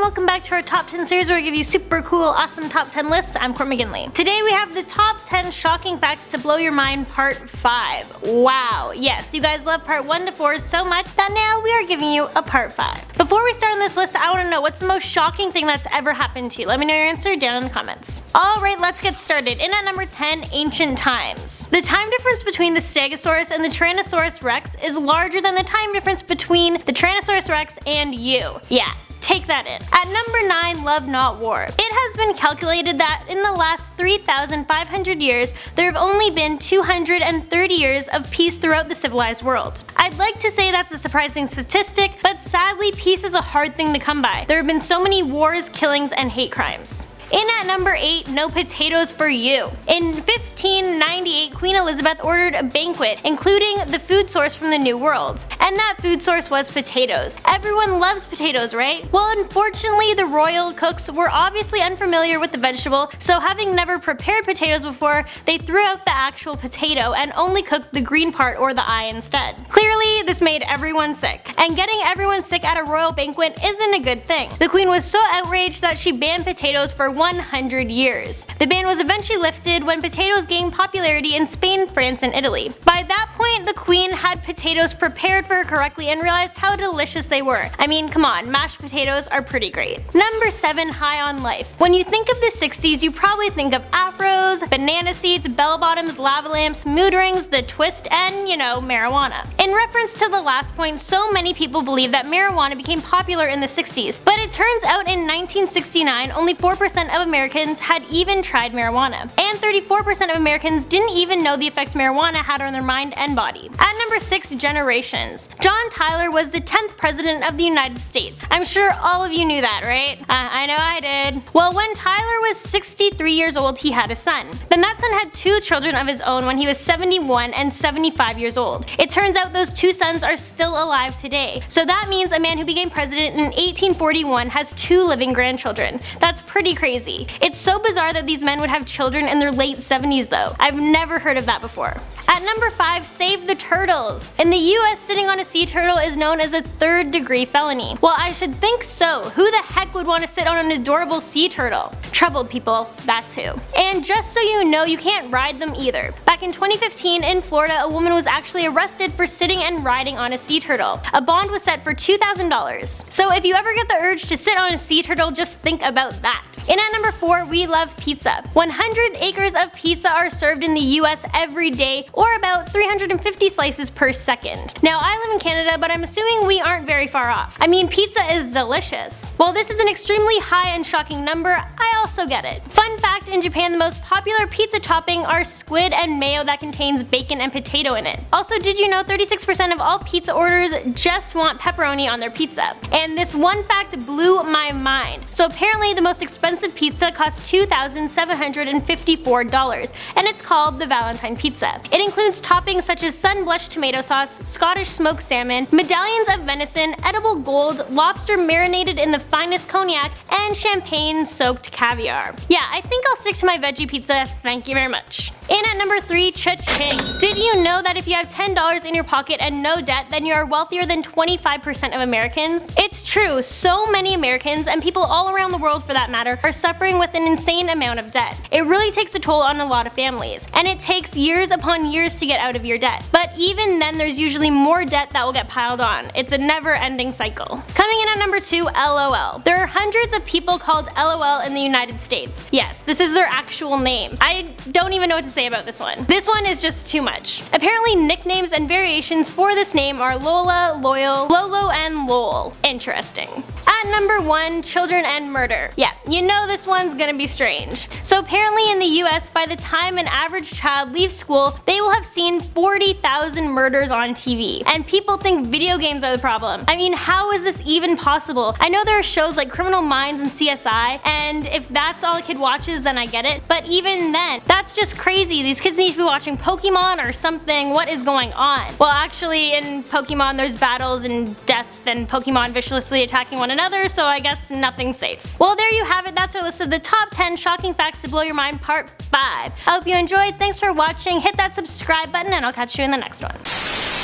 welcome back to our top 10 series where we give you super cool, awesome top 10 lists. I'm Court McGinley. Today we have the top 10 shocking facts to blow your mind part 5. Wow, yes, you guys love part 1 to 4 so much that now we are giving you a part 5. Before we start on this list, I want to know what's the most shocking thing that's ever happened to you. Let me know your answer down in the comments. Alright, let's get started. In at number 10, ancient times. The time difference between the Stegosaurus and the Tyrannosaurus Rex is larger than the time difference between the Tyrannosaurus Rex and you. Yeah. Take that in. At number 9, love not war. It has been calculated that in the last 3,500 years, there have only been 230 years of peace throughout the civilized world. I'd like to say that's a surprising statistic, but sadly peace is a hard thing to come by. There have been so many wars, killings, and hate crimes. In at number 8, no potatoes for you. In 1598, Queen Elizabeth ordered a banquet, including the food source from the New World. And that food source was potatoes. Everyone loves potatoes, right? Well, unfortunately, the royal cooks were obviously unfamiliar with the vegetable, so having never prepared potatoes before, they threw out the actual potato and only cooked the green part or the eye instead. Clearly, this made everyone sick. And getting everyone sick at a royal banquet isn't a good thing. The Queen was so outraged that she banned potatoes for 100 years. The ban was eventually lifted when potatoes gained popularity in Spain, France, and Italy. By that point, the Queen had potatoes prepared for her correctly and realized how delicious they were. I mean, come on, mashed potatoes are pretty great. Number 7, high on life. When you think of the 60s, you probably think of afros, banana seeds, bell-bottoms, lava lamps, mood rings, the twist, and, you know, marijuana. In reference to the last point, so many people believe that marijuana became popular in the 60s, but it turns out in 1969, only 4% of Americans had even tried marijuana, and 34% of Americans didn't even know the effects marijuana had on their mind and body. At number 6, generations. John Tyler was the 10th president of the United States. I'm sure all of you knew that, right? I know I did. Well, when Tyler was 63 years old, he had a son. Then that son had 2 children of his own when he was 71 and 75 years old. It turns out those 2 sons are still alive today. So that means a man who became president in 1841 has 2 living grandchildren. That's pretty crazy. It's so bizarre that these men would have children in their late 70s though. I've never heard of that before. At number 5, save the turtles. In the US, sitting on a sea turtle is known as a 3rd-degree felony. Well, I should think so. Who the heck would want to sit on an adorable sea turtle? Troubled people, that's who. And just so you know, you can't ride them either. Back in 2015 in Florida, a woman was actually arrested for sitting and riding on a sea turtle. A bond was set for $2,000. So if you ever get the urge to sit on a sea turtle, just think about that. In at number 4, we love pizza. 100 acres of pizza are served in the US every day, or about 350 slices per second. Now, I live in Canada, but I'm assuming we aren't very far off. I mean, pizza is delicious. While this is an extremely high and shocking number, I also get it. Fun fact, in Japan, the most popular pizza topping are squid and mayo that contains bacon and potato in it. Also, did you know 36% of all pizza orders just want pepperoni on their pizza? And this one fact blew my mind. So apparently the most expensive pizza costs $2,754, and it's called the Valentine pizza. It includes toppings such as sun-blushed tomato sauce, Scottish smoked salmon, medallions of venison, edible gold, lobster marinated in the finest cognac, and champagne-soaked caviar. Yeah, I think I'll stick to my veggie pizza, thank you very much. In at number 3, cha-ching. Did you know that if you have $10 in your pocket and no debt, then you are wealthier than 25% of Americans? It's true, so many Americans, and people all around the world for that matter, are suffering with an insane amount of debt. It really takes a toll on a lot of families, and it takes years upon years to get out of your debt. But even then, there's usually more debt that will get piled on. It's a never-ending cycle. Coming in at number 2, LOL. There are hundreds of people called LOL in the United States. Yes, this is their actual name. I don't even know what to say about this one. This one is just too much. Apparently, nicknames and variations for this name are Lola, Loyal, Lolo, and Lol. Interesting. At number 1, children and murder. Yeah, you know this one's gonna be strange. So apparently in the US, by the time an average child leaves school, they will have seen 40,000 murders on TV. And people think video games are the problem. I mean, how is this even possible? I know there are shows like Criminal Minds and CSI, and if that's all a kid watches, then I get it. But even then, that's just crazy. These kids need to be watching Pokemon or something. What is going on? Well, actually, in Pokemon, there's battles and death and Pokemon viciously attacking one another, so I guess nothing's safe. Well, there you have it. That's our list of the top 10 shocking facts to blow your mind part 5. I hope you enjoyed. Thanks for watching. Hit that subscribe button, and I'll catch you in the next one.